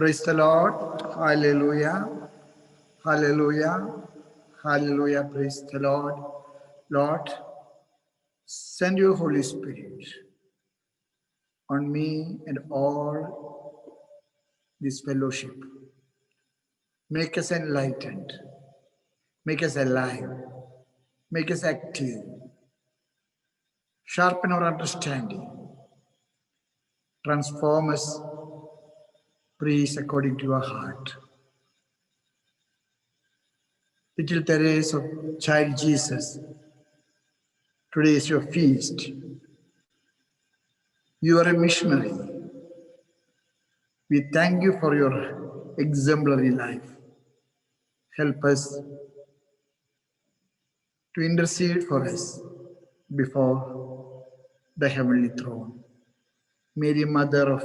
Praise the Lord. Hallelujah. Hallelujah. Hallelujah. Praise the Lord. Lord, send your Holy Spirit on me and all this fellowship. Make us enlightened. Make us alive. Make us active. Sharpen our understanding. Transform us, please, according to your heart. Little Teresa of Child Jesus, today is your feast. You are a missionary. We thank you for your exemplary life. Help us to intercede for us before the heavenly throne. Mary, Mother of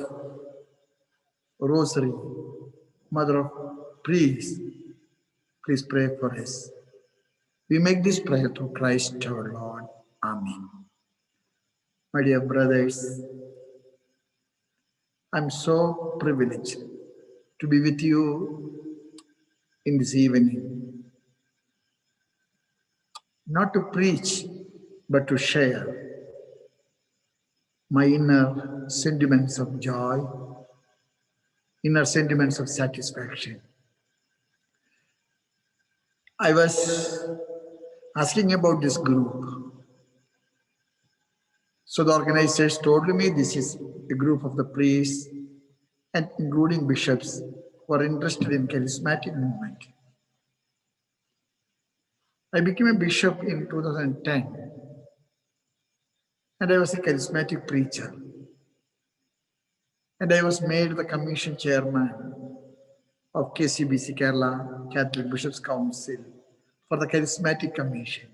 Rosary, Mother of Peace, please pray for us. We make this prayer through Christ our Lord. Amen. My dear brothers, I'm so privileged to be with you in this evening. Not to preach, but to share my inner sentiments of joy, inner sentiments of satisfaction. I was asking about this group. So the organizers told me this is a group of the priests and including bishops who are interested in charismatic movement. I became a bishop in 2010 and I was a charismatic preacher. And I was made the commission chairman of KCBC Kerala Catholic Bishops Council for the Charismatic Commission.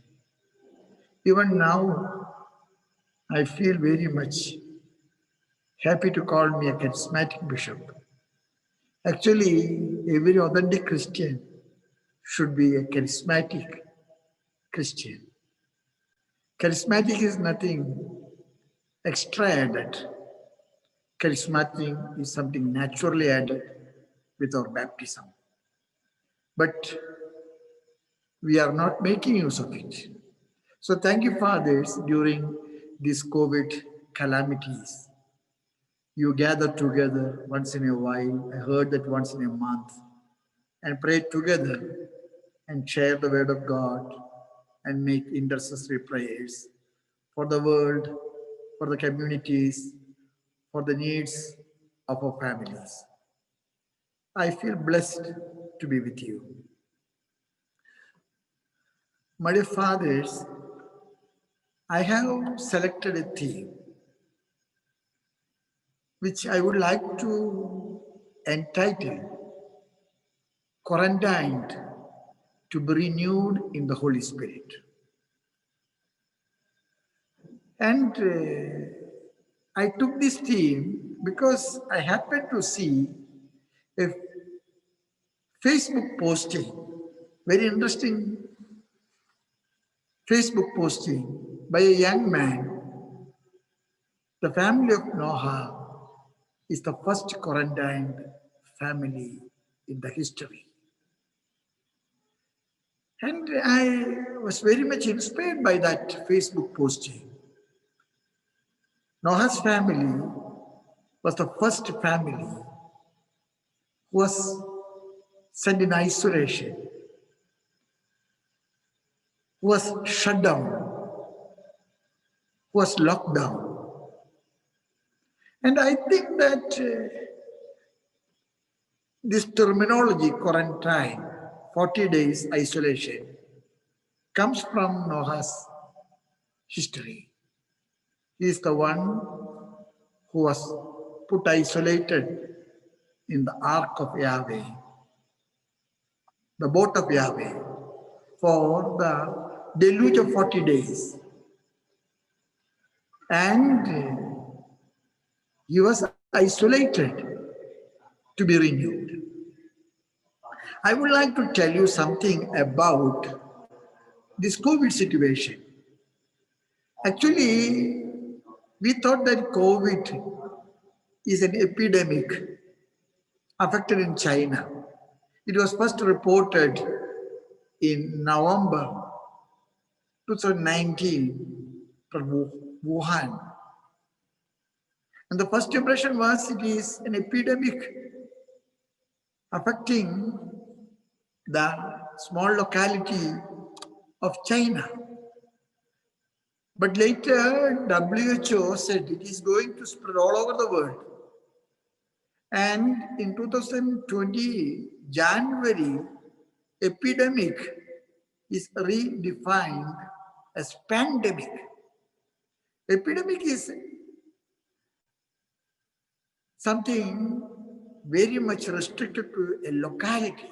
Even now, I feel very much happy to call me a charismatic bishop. Actually, every authentic Christian should be a charismatic Christian. Charismatic is nothing extra added. Charismatic is something naturally added with our baptism. But we are not making use of it. So thank you, fathers, during these COVID calamities. You gather together once in a while. I heard that once in a month, and pray together and share the word of God and make intercessory prayers for the world, for the communities, for the needs of our families. I feel blessed to be with you. My dear fathers, I have selected a theme which I would like to entitle Quarantined to be Renewed in the Holy Spirit. And I took this theme because I happened to see a Facebook posting, very interesting Facebook posting by a young man. The family of Noah is the first quarantined family in the history. And I was very much inspired by that Facebook posting. Noah's family was the first family who was sent in isolation, who was shut down, who was locked down. And I think that this terminology, quarantine, 40 days isolation, comes from Noah's history. He is the one who was put isolated in the ark of Yahweh, the boat of Yahweh, for the deluge of 40 days. And he was isolated to be renewed. I would like to tell you something about this COVID situation. Actually, we thought that COVID is an epidemic affected in China. It was first reported in November 2019 from Wuhan. And the first impression was it is an epidemic affecting the small locality of China. But later, WHO said it is going to spread all over the world. And in 2020, January, epidemic is redefined as pandemic. Epidemic is something very much restricted to a locality.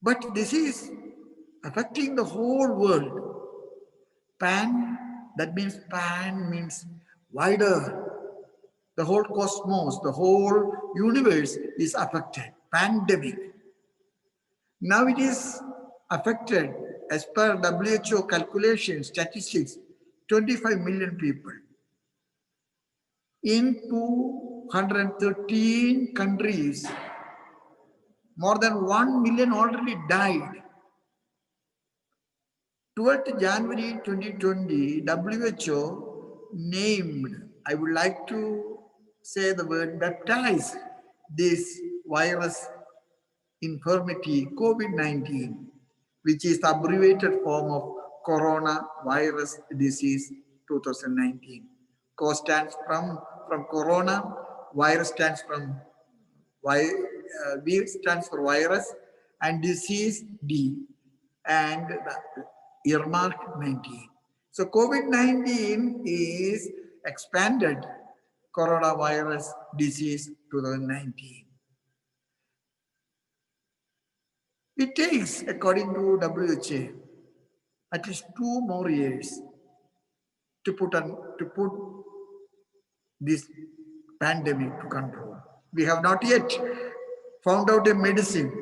But this is affecting the whole world. Pan, that means pan means wider. The whole cosmos, the whole universe is affected. Pandemic. Now it is affected, as per WHO calculations, statistics, 25 million people. In 213 countries, more than 1 million already died. 12th January 2020, WHO named, I would like to say the word baptize, this virus infirmity COVID-19, which is the abbreviated form of coronavirus disease 2019. Co stands from corona, virus stands from V stands for virus, and disease D, and the earmark 19. So COVID-19 is expanded coronavirus disease 2019. It takes, according to WHO, at least 2 more years to put this pandemic to control. We have not yet found out a medicine.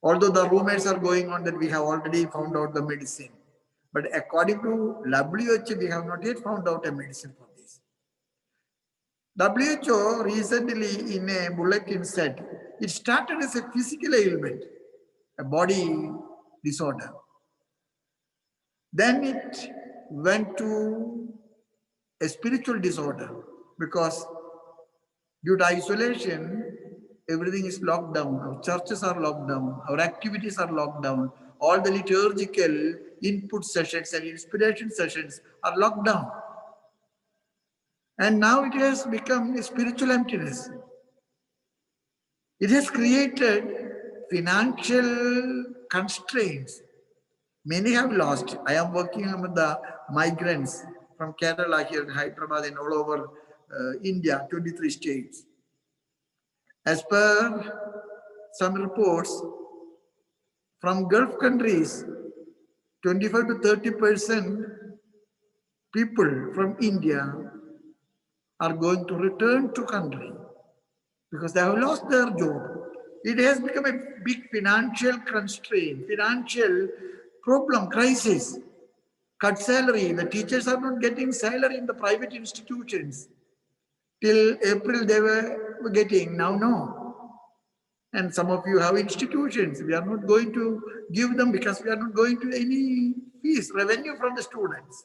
Although the rumors are going on that we have already found out the medicine. But according to WHO, we have not yet found out a medicine for this. WHO recently in a bulletin said it started as a physical ailment, a body disorder. Then it went to a spiritual disorder because due to isolation, everything is locked down. Our churches are locked down. Our activities are locked down. All the liturgical input sessions and inspiration sessions are locked down. And now it has become a spiritual emptiness. It has created financial constraints. Many have lost. I am working with the migrants from Kerala here in Hyderabad and all over India, 23 states. As per some reports from Gulf countries, 25 to 30% people from India are going to return to country because they have lost their job. It has become a big financial constraint, financial problem, crisis. Cut salary. The teachers are not getting salary in the private institutions. Till April they were getting, now no. And some of you have institutions. We are not going to give them because we are not going to any fees, revenue from the students.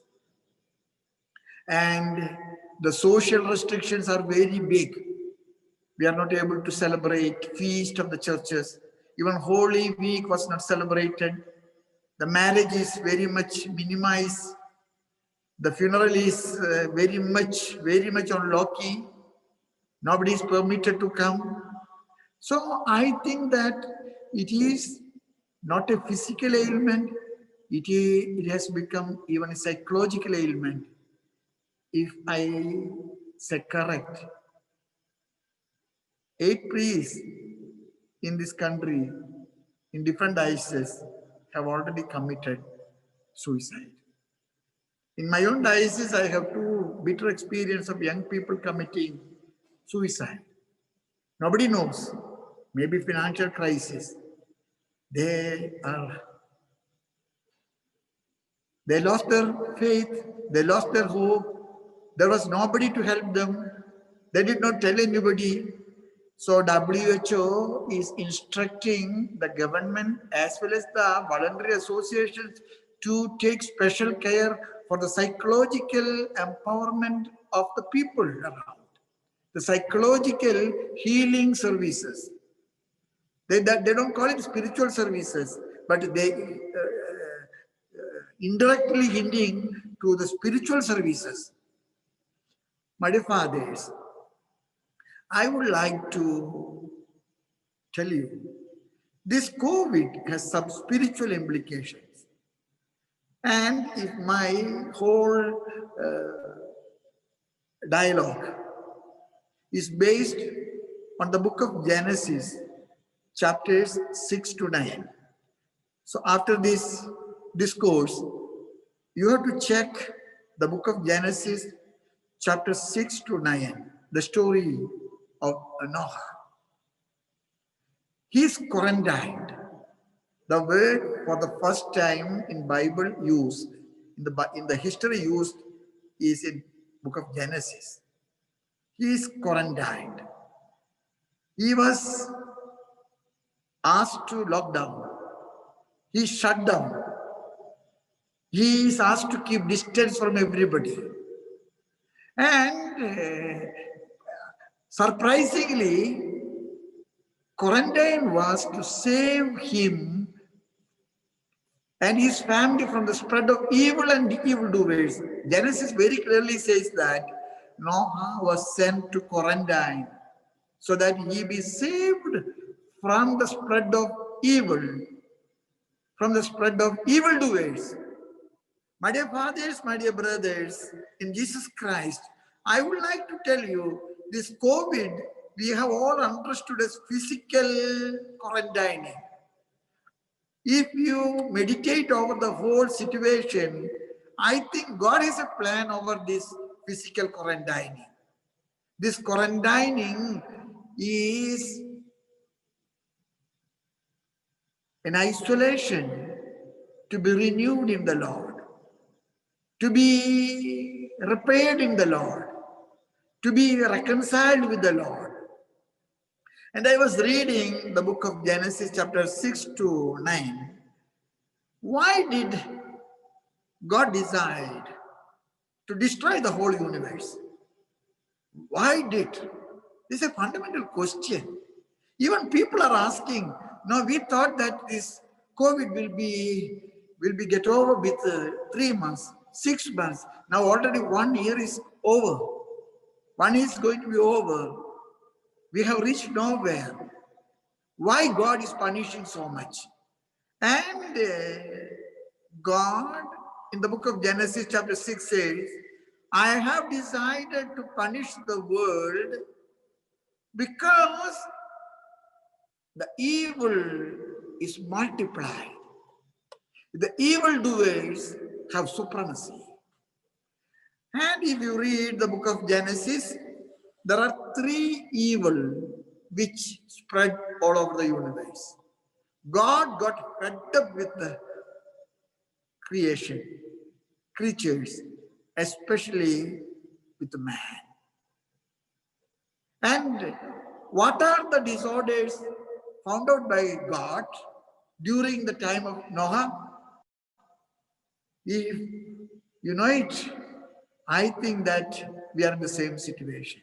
And the social restrictions are very big. We are not able to celebrate feast of the churches. Even Holy Week was not celebrated. The marriage is very much minimized. The funeral is very much on low-key. Nobody is permitted to come. So I think that it is not a physical ailment. It has become even a psychological ailment. If I say correct, 8 priests in this country, in different dioceses, have already committed suicide. In my own diocese, I have 2 bitter experience of young people committing suicide. Nobody knows. Maybe financial crisis. They lost their faith. They lost their hope. There was nobody to help them. They did not tell anybody. So WHO is instructing the government as well as the voluntary associations to take special care for the psychological empowerment of the people around. The psychological healing services. They don't call it spiritual services, but they indirectly hinting to the spiritual services. My dear fathers, I would like to tell you, this COVID has some spiritual implications. And if my whole dialogue is based on the book of Genesis, chapters 6 to 9. So after this discourse, you have to check the book of Genesis, chapter 6 to 9, the story of Noah. He is quarantined. The word for the first time in Bible used, in the history used, is in book of Genesis. He is quarantined. He was asked to lock down. He shut down. He is asked to keep distance from everybody. And surprisingly, quarantine was to save him and his family from the spread of evil and evildoers. Genesis very clearly says that Noah was sent to quarantine so that he be saved from the spread of evil, from the spread of evildoers. My dear fathers, my dear brothers, in Jesus Christ, I would like to tell you, this COVID, we have all understood as physical quarantining. If you meditate over the whole situation, I think God has a plan over this physical quarantining. This quarantining is an isolation to be renewed in the Lord, to be repaired in the Lord, to be reconciled with the Lord. And I was reading the book of Genesis chapter 6 to 9. Why did God decide to destroy the whole universe? Why did? This is a fundamental question. Even people are asking, no, we thought that this COVID will be get over with 3 months, 6 months. Now already 1 year is over. 1 year is going to be over. We have reached nowhere. Why God is punishing so much? And God, in the book of Genesis chapter 6 says, I have decided to punish the world because the evil is multiplied. The evildoers have supremacy. And if you read the book of Genesis, there are 3 evil which spread all over the universe. God got fed up with the creatures, especially with man. And what are the disorders found out by God during the time of Noah? If you know it, I think that we are in the same situation.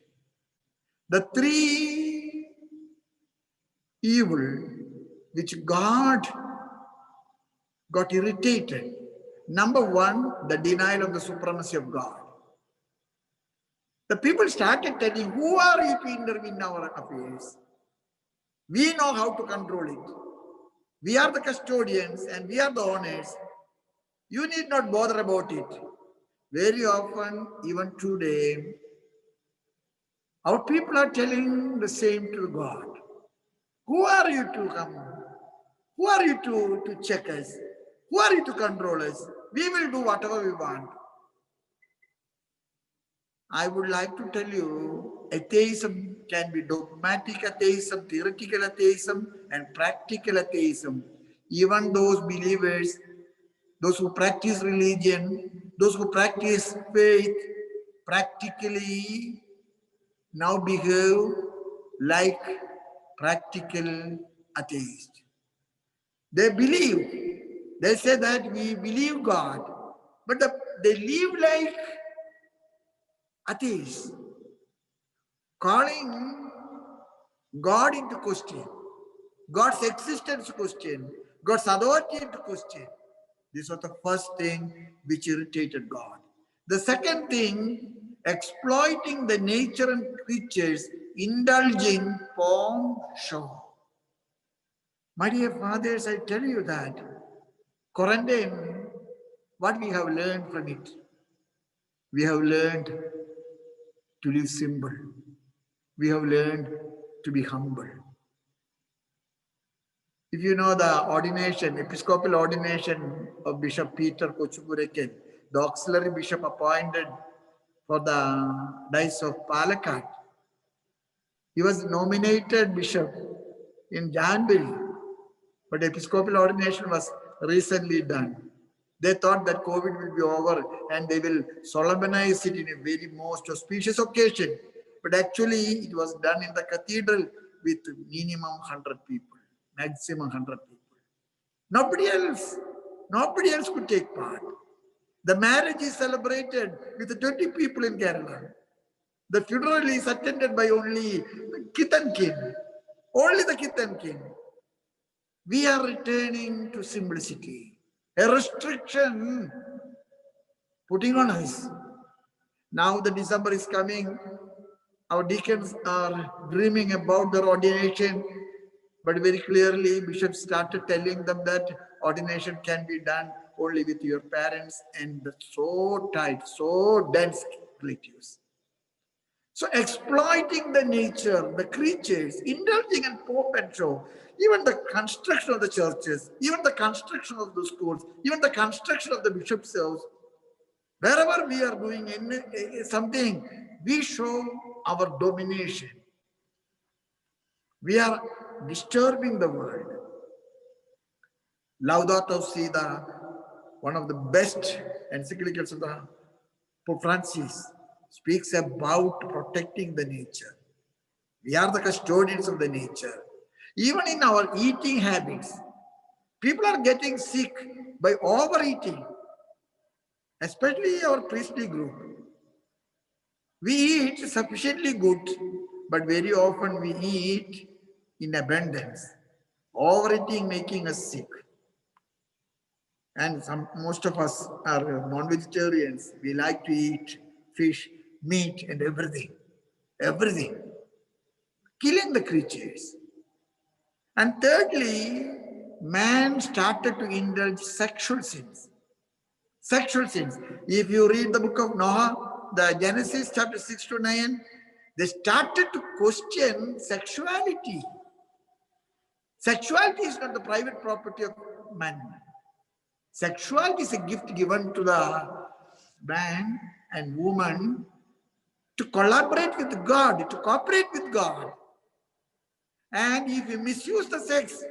The 3 evil which God got irritated. Number 1, the denial of the supremacy of God. The people started telling, who are you to intervene in our affairs? We know how to control it. We are the custodians and we are the owners. You need not bother about it. Very often, even today, our people are telling the same to God. Who are you to come? Who are you to check us? Who are you to control us? We will do whatever we want. I would like to tell you, atheism can be dogmatic atheism, theoretical atheism, and practical atheism. Even those believers, those who practice religion, those who practice faith, practically now behave like practical atheists. They believe, they say that we believe God, but they live like atheists, calling God into question, God's existence question, God's authority into question. This was the first thing which irritated God. The second thing, exploiting the nature and creatures, indulging pomp show. My dear fathers, I tell you that quarantine, what we have learned from it, we have learned to live simple. We have learned to be humble. If you know the ordination, Episcopal ordination of Bishop Peter Kochupuraken, the auxiliary bishop appointed for the Diocese of Palakkad, he was nominated bishop in January, but Episcopal ordination was recently done. They thought that COVID will be over and they will solemnize it in a very most auspicious occasion. But actually, it was done in the cathedral with minimum 100 people, maximum 100 people. Nobody else could take part. The marriage is celebrated with 20 people in Kerala. The funeral is attended by only kith and kin. Only the kith and kin. We are returning to simplicity. A restriction putting on us. Now the December is coming. Our deacons are dreaming about their ordination, but very clearly Bishop started telling them that ordination can be done only with your parents and so tight, so dense relatives. So exploiting the nature, the creatures, indulging in pomp and show, even the construction of the churches, even the construction of the schools, even the construction of the bishop's house, wherever we are doing something, we show our domination. We are disturbing the world. Laudato Si, one of the best encyclicals of the Pope Francis, speaks about protecting the nature. We are the custodians of the nature. Even in our eating habits, people are getting sick by overeating, especially our priestly group. We eat sufficiently good, but very often we eat in abundance. Overeating making us sick. And most of us are non-vegetarians. We like to eat fish, meat, and everything. Everything. Killing the creatures. And thirdly, man started to indulge sexual sins. Sexual sins. If you read the book of Noah, the Genesis chapter 6 to 9, they started to question sexuality. Sexuality is not the private property of man. Sexuality is a gift given to the man and woman to collaborate with God, to cooperate with God. And if you misuse the sex,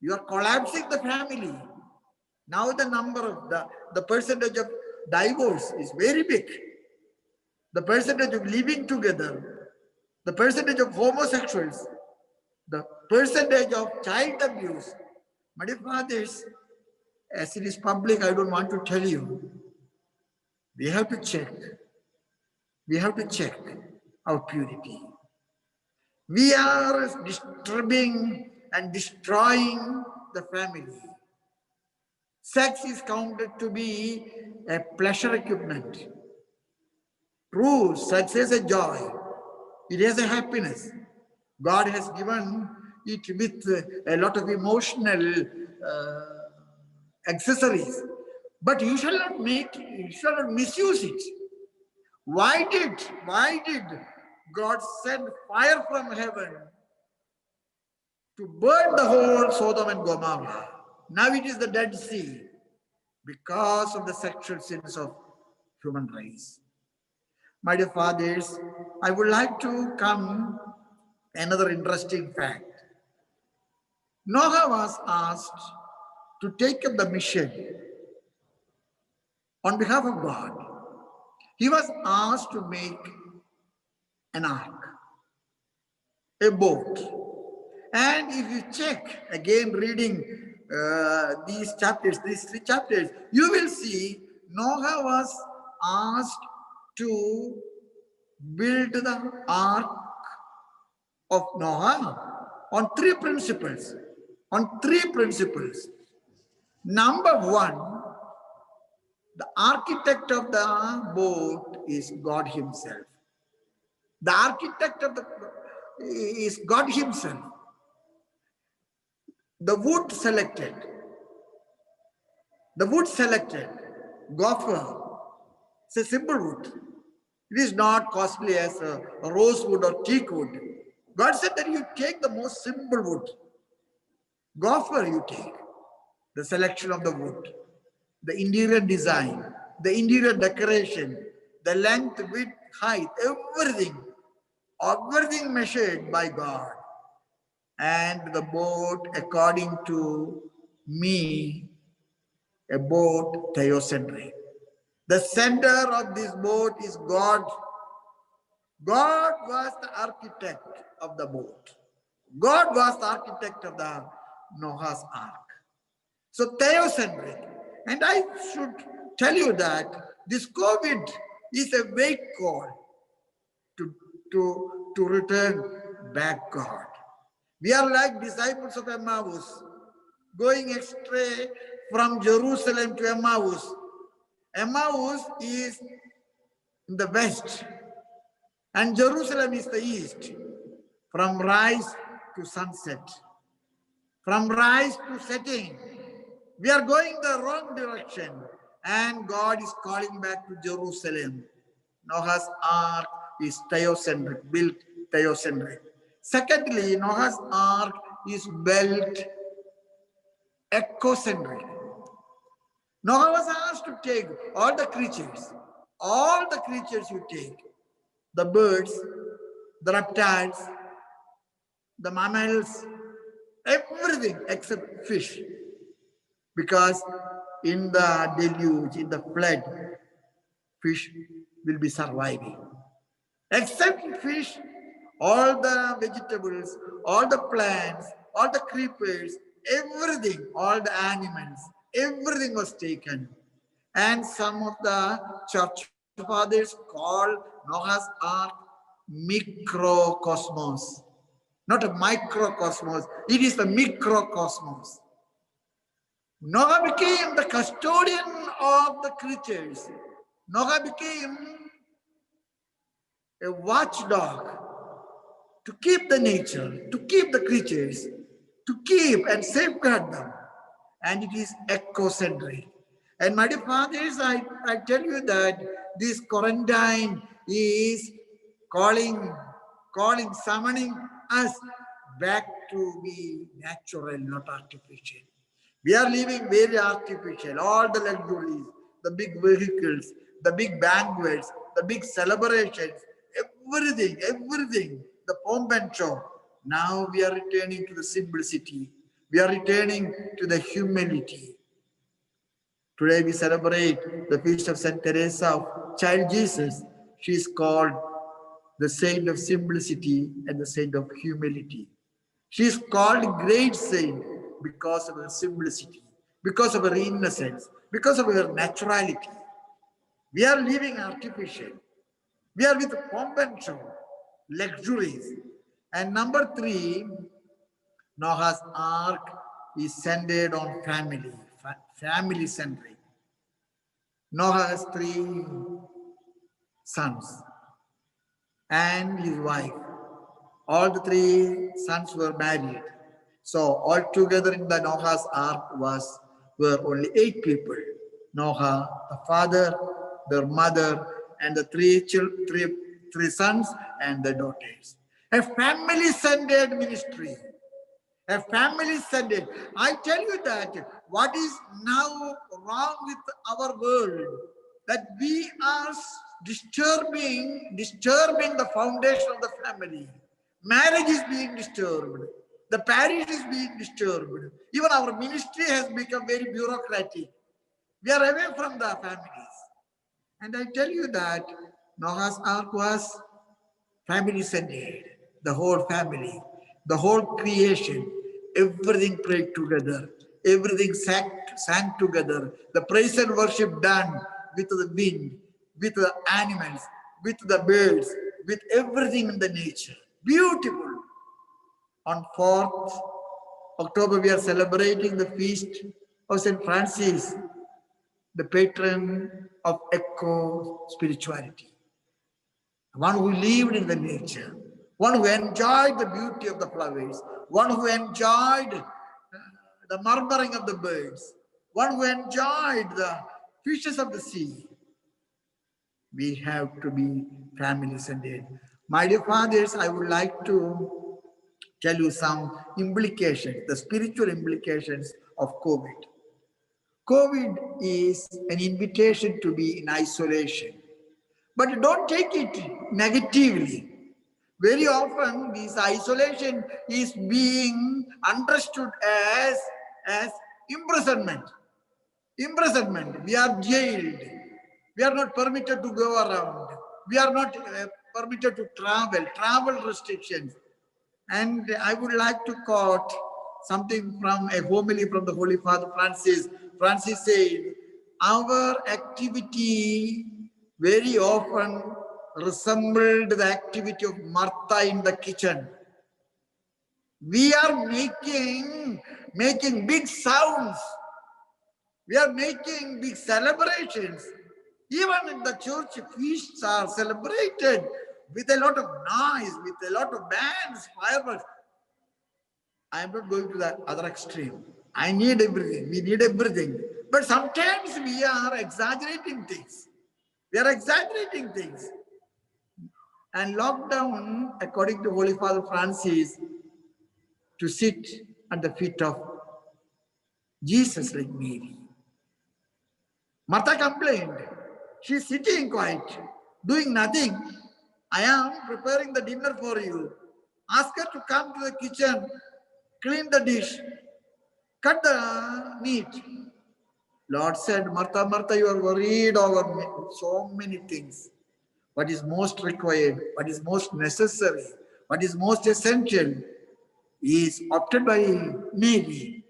you are collapsing the family. Now the number of the percentage of divorce is very big. The percentage of living together, the percentage of homosexuals, the percentage of child abuse. My dear fathers, as it is public, I don't want to tell you. We have to check. We have to check our purity. We are disturbing and destroying the family. Sex is counted to be a pleasure equipment. True, sex is a joy. It is a happiness. God has given it with a lot of emotional accessories. But you shall not misuse it. Why did God send fire from heaven to burn the whole Sodom and Gomorrah? Now it is the Dead Sea because of the sexual sins of human race. My dear fathers, I would like to come another interesting fact. Noah was asked to take up the mission on behalf of God. He was asked to make an ark. a boat. And if you check, again reading these chapters, these 3 chapters, you will see Noah was asked to build the ark of Noah on 3 principles. On 3 principles. Number one, the architect of the boat is God Himself. The architect of the is God Himself. The wood selected, gopher. It's a simple wood. It is not costly as a rosewood or teak wood. God said that you take the most simple wood. Gopher you take. The selection of the wood, the interior design, the interior decoration, the length, width, height, everything measured by God. And the boat, according to me, a boat theocentric. The center of this boat is God. God was the architect of the boat. God was the architect of the Noah's Ark. So theocentric. And I should tell you that this COVID is a wake call to return back God. We are like disciples of Emmaus, going astray from Jerusalem to Emmaus. Emmaus is in the west and Jerusalem is the east. From rise to sunset, from rise to setting, we are going the wrong direction and God is calling back to Jerusalem. Noah's ark is theocentric, built theocentric. Secondly, Noah's ark is built ecocentric. Noah was asked to take all the creatures you take, the birds, the reptiles, the mammals, everything except fish. Because in the deluge, in the flood, fish will be surviving. Except fish, all the vegetables, all the plants, all the creepers, everything, all the animals, everything was taken. And some of the church fathers call Noah's Ark microcosmos. Not a microcosmos, it is the microcosmos. Noah became the custodian of the creatures. Noah became a watchdog to keep the nature, to keep the creatures, to keep and safeguard them. And it is ecocentric. And my dear fathers, I tell you that this quarantine is summoning us back to be natural, not artificial. We are living very artificial, all the luxuries, the big vehicles, the big banquets, the big celebrations, everything, the pomp and show. Now we are returning to the simplicity. We are returning to the humility. Today we celebrate the feast of Saint Teresa of Child Jesus. She is called the saint of simplicity and the saint of humility. She is called great saint because of her simplicity, because of her innocence, because of her naturality. We are living artificial. We are with pomp and show, luxuries. And number 3, Noah's Ark is centered on family centric. Noah has 3 sons and his wife. All the 3 sons were married. So all together in the Noah's Ark were only 8 people. Noah, the father, their mother, and the 3 sons and the daughters. A family-centered ministry. A family-centered. I tell you that what is now wrong with our world, that we are disturbing the foundation of the family. Marriage is being disturbed. The parish is being disturbed. Even our ministry has become very bureaucratic. We are away from the families. And I tell you that Noah's Ark was family-centered. the whole family, the whole creation, everything prayed together, everything sang together, the praise and worship done with the wind, with the animals, with the birds, with everything in the nature. Beautiful. On 4th October, we are celebrating the feast of St. Francis, the patron of eco-spirituality. One who lived in the nature, one who enjoyed the beauty of the flowers, one who enjoyed the murmuring of the birds, one who enjoyed the fishes of the sea. We have to be family-centered. My dear fathers, I would like to tell you some implications, the spiritual implications of COVID. COVID is an invitation to be in isolation. But don't take it negatively. Very often, this isolation is being understood as imprisonment. Imprisonment. We are jailed. We are not permitted to go around. We are not permitted to travel restrictions. And I would like to quote something from a homily from the Holy Father Francis. Francis said, our activity very often resembled the activity of Martha in the kitchen. We are making big sounds. We are making big celebrations. Even in the church, feasts are celebrated with a lot of noise, with a lot of bands, fireworks. I am not going to the other extreme. I need everything. We need everything. But sometimes we are exaggerating things. We are exaggerating things. And lockdown, according to Holy Father Francis, to sit at the feet of Jesus like Mary. Martha complained. She's sitting quiet, doing nothing. I am preparing the dinner for you. Ask her to come to the kitchen, clean the dish, cut the meat. Lord said, Martha, Martha, you are worried over so many things. What is most required, what is most necessary, what is most essential is opted by Mary.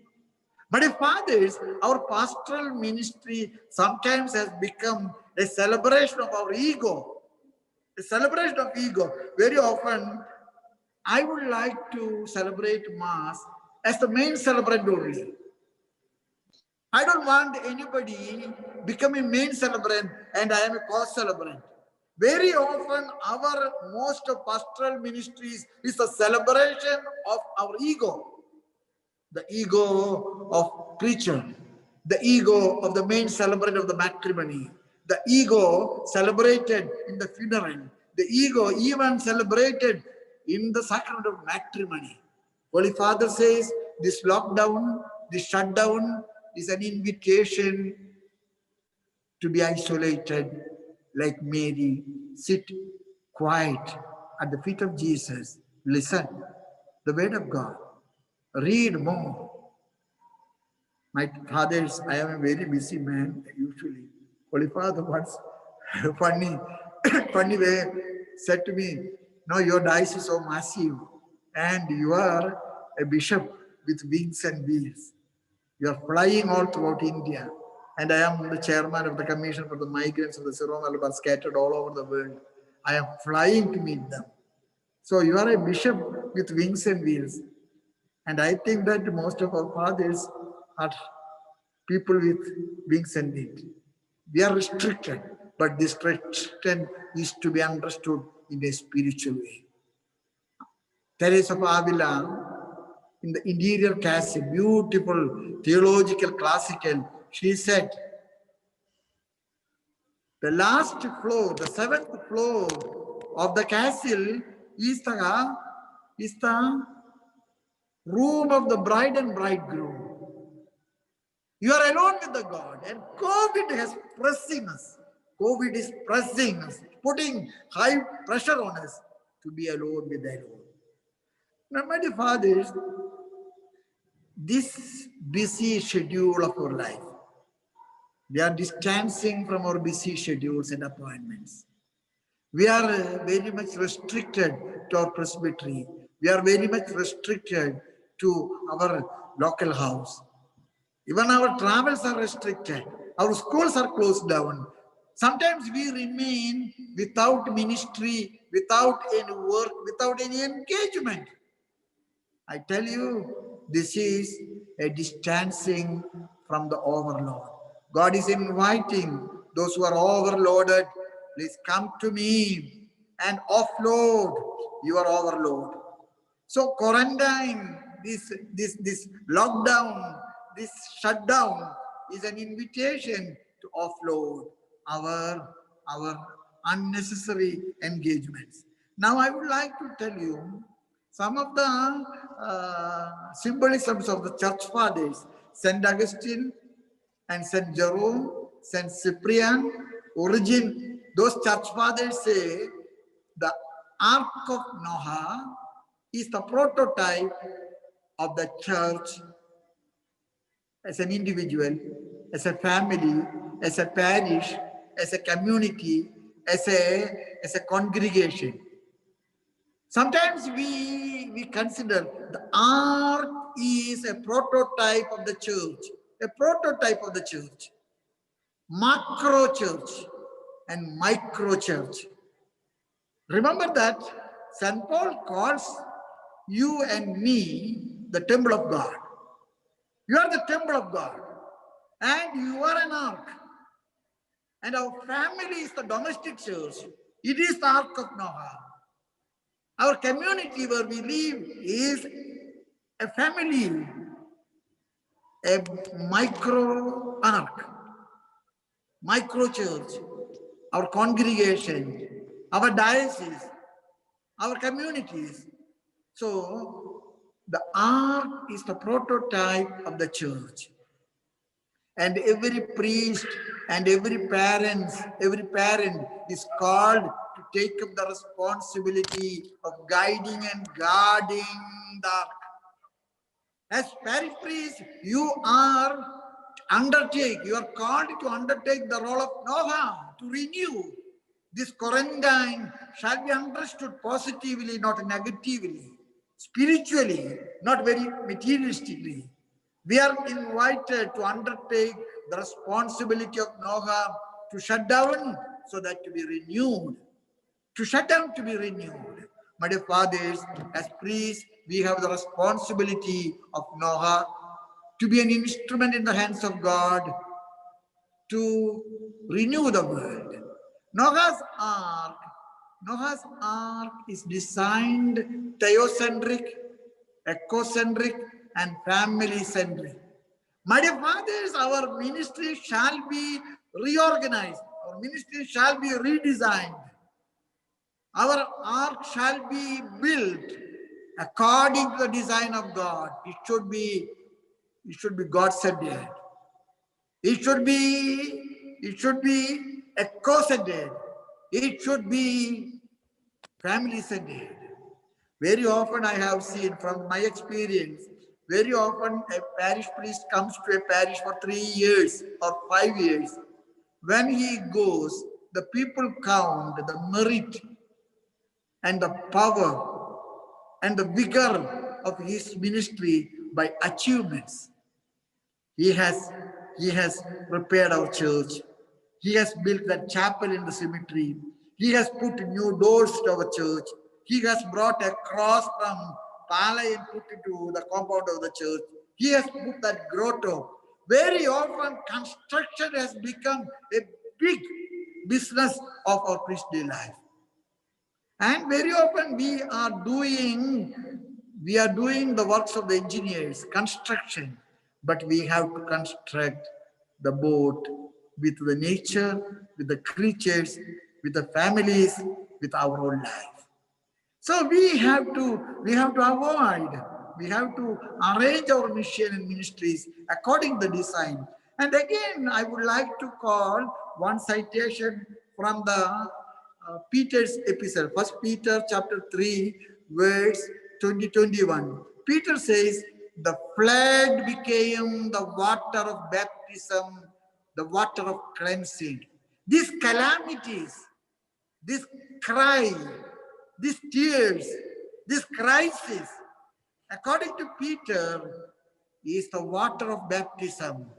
But fathers, our pastoral ministry sometimes has become a celebration of our ego. A celebration of ego. Very often, I would like to celebrate Mass as the main celebrant only. I don't want anybody becoming main celebrant and I am a co-celebrant. Very often, our most of pastoral ministries is a celebration of our ego. The ego of preacher, the ego of the main celebrant of the matrimony, the ego celebrated in the funeral, the ego even celebrated in the sacrament of matrimony. Holy Father says this lockdown, this shutdown is an invitation to be isolated like Mary, sit quiet at the feet of Jesus, listen the word of God, read more. My fathers, I am a very busy man usually. Holy Father once funny way said to me, no, your dice is so massive and you are a bishop with wings and wheels. You are flying all throughout India. And I am the chairman of the Commission for the Migrants of the Syro-Malabar scattered all over the world. I am flying to meet them. So you are a bishop with wings and wheels. And I think that most of our fathers are people with wings and wheels. We are restricted, but this restriction is to be understood in a spiritual way. Teresa of Avila, in the interior castle, beautiful theological classical, she said, the last floor, the 7th floor of the castle is the room of the bride and bridegroom. You are alone with the God, and COVID is pressing us. COVID is pressing us, putting high pressure on us to be alone with the Lord. Now, my dear fathers, this busy schedule of our life, we are distancing from our busy schedules and appointments. We are very much restricted to our presbytery. We are very much restricted to our local house. Even our travels are restricted. Our schools are closed down. Sometimes we remain without ministry, without any work, without any engagement. I tell you, this is a distancing from the overload. God is inviting those who are overloaded, please come to me and offload your overload. So quarantine, this lockdown, this shutdown is an invitation to offload our unnecessary engagements. Now I would like to tell you some of the symbolisms of the church fathers, St. Augustine and St. Jerome, St. Cyprian, Origen. Those church fathers say the Ark of Noah is the prototype of the church as an individual, as a family, as a parish, as a community, as a congregation. Sometimes we consider the ark is a prototype of the church, macro church and micro church. Remember that St. Paul calls you and me the temple of God. You are the temple of God and you are an ark. And our family is the domestic church. It is the Ark of Noah. Our community where we live is a family, a micro ark, micro church, our congregation, our diocese, our communities. So the ark is the prototype of the church. And every priest and every parent is called to take up the responsibility of guiding and guarding the ark. As parish priest, you are called to undertake the role of Noah, to renew. This quarantine shall be understood positively, not negatively, spiritually, not very materialistically. We are invited to undertake the responsibility of Noah to shut down so that to be renewed. To shut down to be renewed. My dear fathers, as priests, we have the responsibility of Noah to be an instrument in the hands of God to renew the world. Noah's ark is designed theocentric, ecocentric, and family-centric. My dear fathers, our ministry shall be reorganized. Our ministry shall be redesigned. Our ark shall be built according to the design of God. It should be God-centered. It should be eco-centered. It should be family-centered. Very often I have seen from my experience, very often a parish priest comes to a parish for 3 years or 5 years. When he goes, the people count the merit and the power and the vigor of his ministry by achievements. He has prepared our church. He has built that chapel in the cemetery. He has put new doors to our church. He has brought a cross from Palai and put it to the compound of the church. He has put that grotto. Very often construction has become a big business of our priestly life. And very often we are doing the works of the engineers, construction, but we have to construct the boat with the nature, with the creatures, with the families, with our own life. So we have to arrange our mission and ministries according to the design. And again, I would like to call one citation from the Peter's epistle, 1 Peter chapter 3, verse 20-21. Peter says, the flood became the water of baptism, the water of cleansing. These calamities, this cry, these tears, this crisis, according to Peter, is the water of baptism.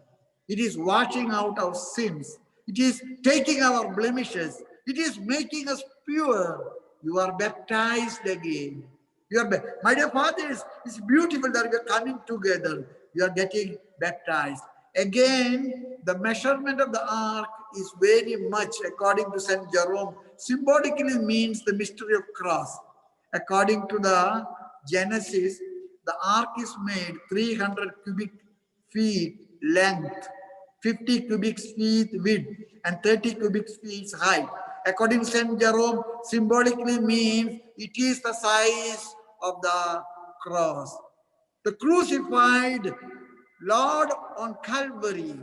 It is washing out our sins. It is taking our blemishes. It is making us pure. You are baptized again. You are, my dear fathers, it's beautiful that we are coming together. You are getting baptized. Again, the measurement of the ark is very much, according to St. Jerome, symbolically means the mystery of cross. According to the Genesis, the ark is made 300 cubic feet length, 50 cubic feet width, and 30 cubic feet height. According to St. Jerome, symbolically means it is the size of the cross. The crucified Lord on Calvary.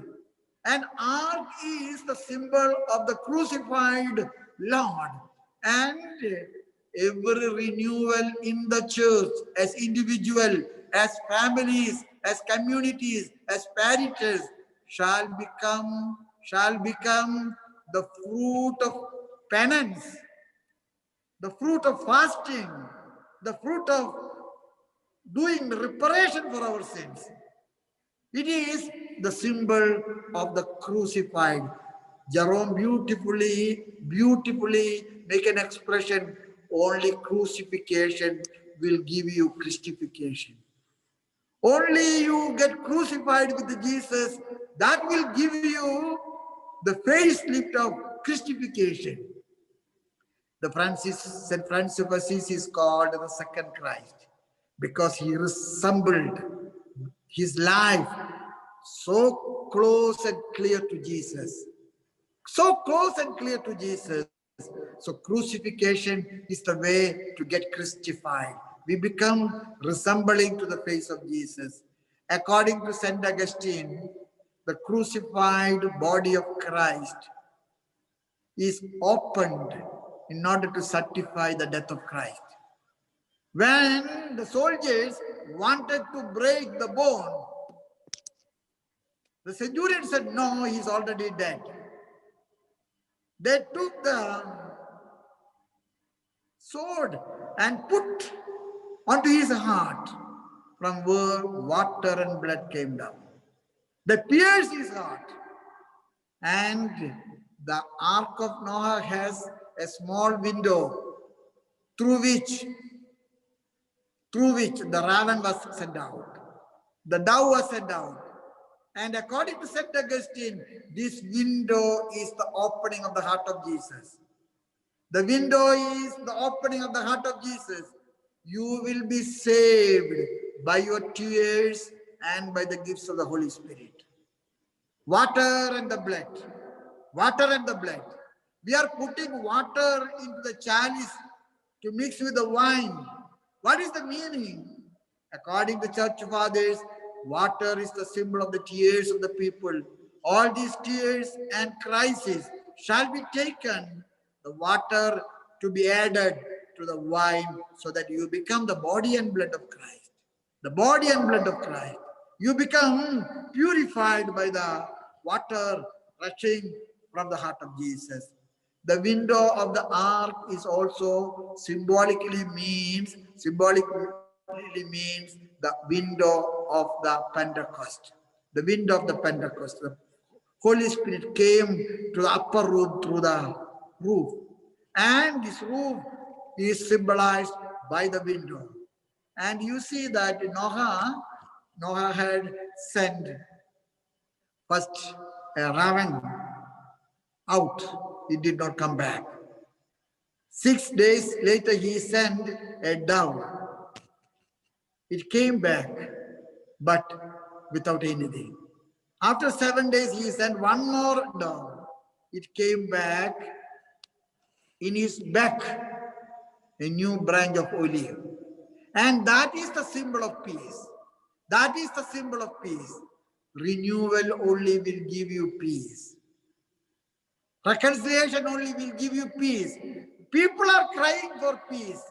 An ark is the symbol of the crucified Lord. And every renewal in the church, as individual, as families, as communities, as parishes, shall become the fruit of penance, the fruit of fasting, the fruit of doing reparation for our sins. It is the symbol of the crucified. Jerome beautifully make an expression, only crucifixion will give you Christification. Only you get crucified with Jesus, that will give you the facelift of Christification. St. Francis of Assisi is called the second Christ because he resembled his life so close and clear to Jesus. So close and clear to Jesus. So crucifixion is the way to get Christified. We become resembling to the face of Jesus. According to St. Augustine, the crucified body of Christ is opened in order to certify the death of Christ. When the soldiers wanted to break the bone, the centurion said, no, he's already dead. They took the sword and put onto his heart, from where water and blood came down. They pierced his heart. And the Ark of Noah has a small window through which the raven was sent out. The dove was sent out. And according to St. Augustine, this window is the opening of the heart of Jesus. The window is the opening of the heart of Jesus. You will be saved by your tears and by the gifts of the Holy Spirit. Water and the blood. Water and the blood. We are putting water into the chalice to mix with the wine. What is the meaning? According to Church Fathers, water is the symbol of the tears of the people. All these tears and crises shall be taken, the water to be added to the wine, so that you become the body and blood of Christ. The body and blood of Christ. You become purified by the water rushing from the heart of Jesus. The window of the ark is also symbolically means the window of the Pentecost. The window of the Pentecost. The Holy Spirit came to the upper room through the roof. And this roof is symbolized by the window. And you see that Noah had sent first a raven out. He did not come back. 6 days later, he sent a dove. It came back, but without anything. After 7 days, he sent one more dove. It came back in his back, a new branch of olive. And that is the symbol of peace. That is the symbol of peace. Renewal only will give you peace. Reconciliation only will give you peace. People are crying for peace,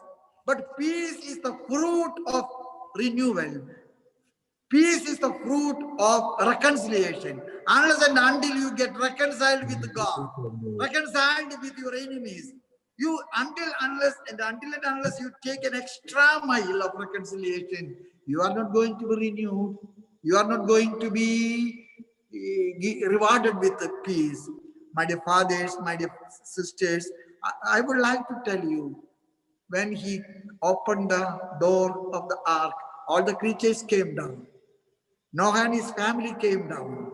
but peace is the fruit of renewal. Peace is the fruit of reconciliation. Unless and until you get reconciled with God, reconciled with your enemies, until and unless you take an extra mile of reconciliation, you are not going to be renewed. You are not going to be rewarded with peace. My dear fathers, my dear sisters, I would like to tell you, when he opened the door of the ark, all the creatures came down. Noah and his family came down.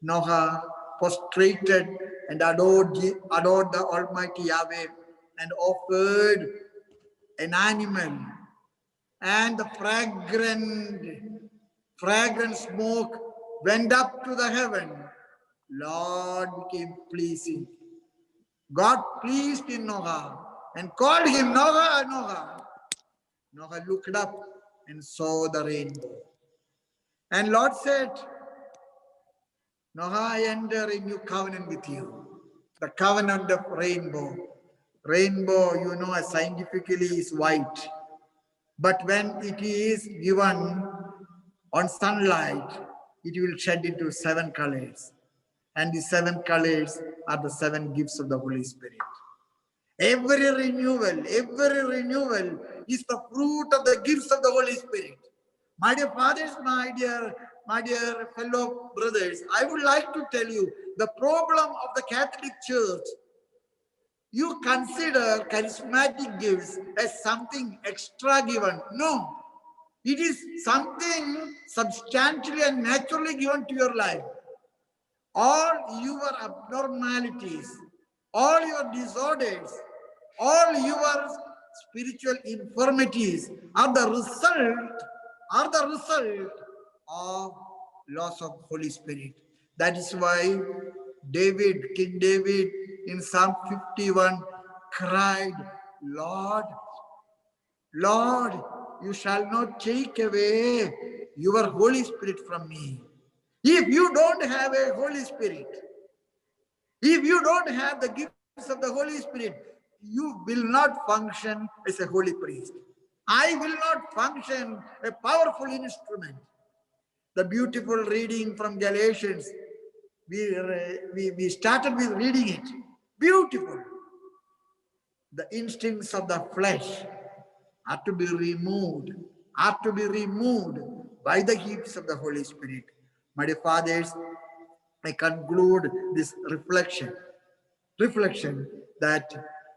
Noah prostrated and adored the Almighty Yahweh and offered an animal, and the fragrant smoke went up to the heaven. Lord became pleasing. God pleased in Noah and called him, Noah, Noah. Noah looked up and saw the rainbow. And Lord said, Noah, I enter a new covenant with you. The covenant of rainbow. Rainbow, you know, scientifically is white. But when it is given on sunlight, it will shed into 7 colors. And the 7 colors are the 7 gifts of the Holy Spirit. Every renewal is the fruit of the gifts of the Holy Spirit. My dear fathers, my dear fellow brothers, I would like to tell you the problem of the Catholic Church. You consider charismatic gifts as something extra given. No, it is something substantially and naturally given to your life. All your abnormalities, all your disorders, all your spiritual infirmities are the result of loss of Holy Spirit. That is why King David in Psalm 51 cried, Lord, Lord, you shall not take away your Holy Spirit from me. If you don't have a Holy Spirit, if you don't have the gifts of the Holy Spirit, you will not function as a holy priest. I will not function a powerful instrument. The beautiful reading from Galatians, we started with reading it. Beautiful. The instincts of the flesh are to be removed by the gifts of the Holy Spirit. My dear fathers, I conclude this reflection that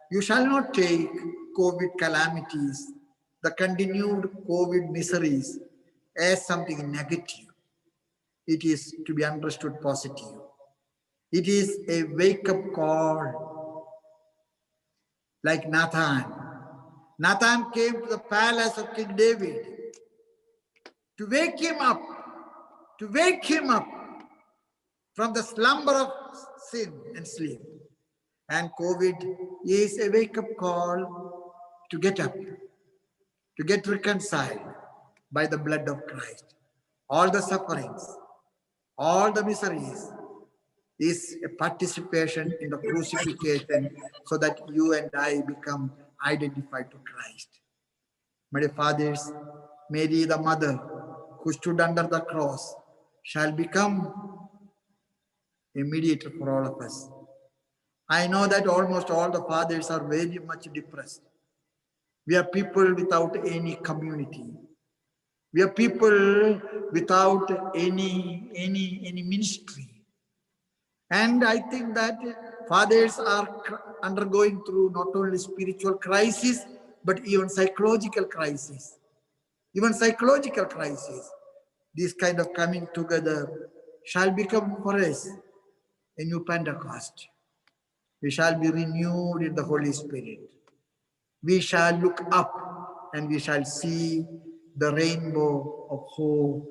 you shall not take COVID calamities, the continued COVID miseries, as something negative. It is to be understood positive. It is a wake-up call, like Nathan. Nathan came to the palace of King David to wake him up from the slumber of sin and sleep. And COVID is a wake-up call to get up, to get reconciled by the blood of Christ. All the sufferings, all the miseries is a participation in the crucifixion so that you and I become identified to Christ. My dear fathers, Mary, the mother who stood under the cross, shall become a mediator for all of us. I know that almost all the fathers are very much depressed. We are people without any community. We are people without any ministry. And I think that fathers are undergoing through not only spiritual crisis, but even psychological crisis. This kind of coming together shall become for us a new Pentecost. We shall be renewed in the Holy Spirit. We shall look up and we shall see the rainbow of hope,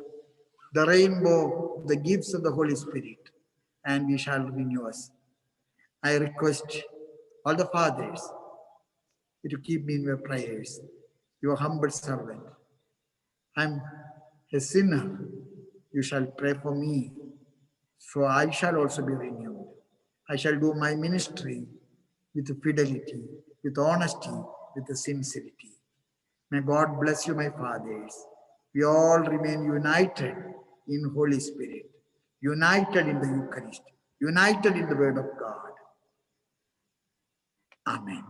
the rainbow, the gifts of the Holy Spirit, and we shall renew us. I request all the fathers to keep me in your prayers, your humble servant. I'm a sinner. You shall pray for me, so I shall also be renewed. I shall do my ministry with fidelity, with honesty, with sincerity. May God bless you, my fathers. We all remain united in Holy Spirit, united in the Eucharist, united in the Word of God. Amen.